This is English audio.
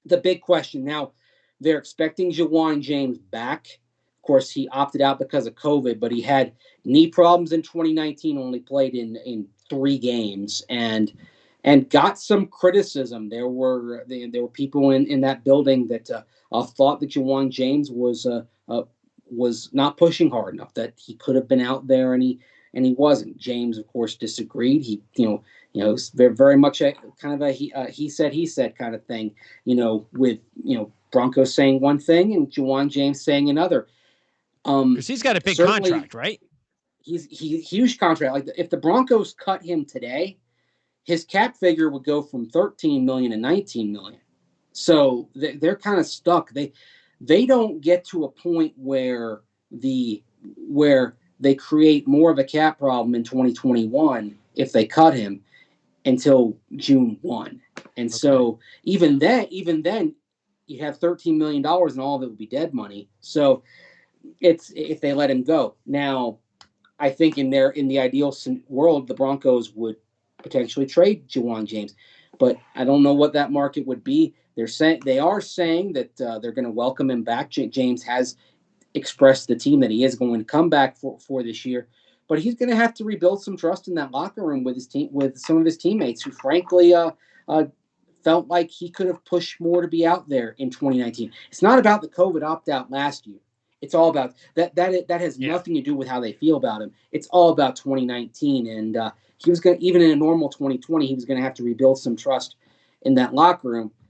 the big question now, they're expecting Jawan James back. Of course, he opted out because of COVID, but he had knee problems in 2019. Only played in 3 games and got some criticism. There were people in that building that thought that Jawan James was not pushing hard enough. That he could have been out there and he wasn't. James, of course, disagreed. It's very much a kind of a he said kind of thing. With Broncos saying one thing and Jawan James saying another. Because he's got a big Certainly, contract, right? he's huge contract. Like if the Broncos cut him today, his cap figure would go from 13 million to 19 million. So they're kind of stuck. They don't get to a point where they create more of a cap problem in 2021 if they cut him until June 1. And Okay. so even then you have $13 million and all of it would be dead money. So it's if they let him go. Now, I think in the ideal world, the Broncos would potentially trade Jawan James, but I don't know what that market would be. They are saying that they're going to welcome him back. James has expressed to the team that he is going to come back for this year, but he's going to have to rebuild some trust in that locker room with his team, with some of his teammates who, frankly, uh, felt like he could have pushed more to be out there in 2019. It's not about the COVID opt out last year. It's all about that. That has Yeah. nothing to do with how they feel about him. It's all about 2019, and he was going to, even in a normal 2020, he was going to have to rebuild some trust in that locker room.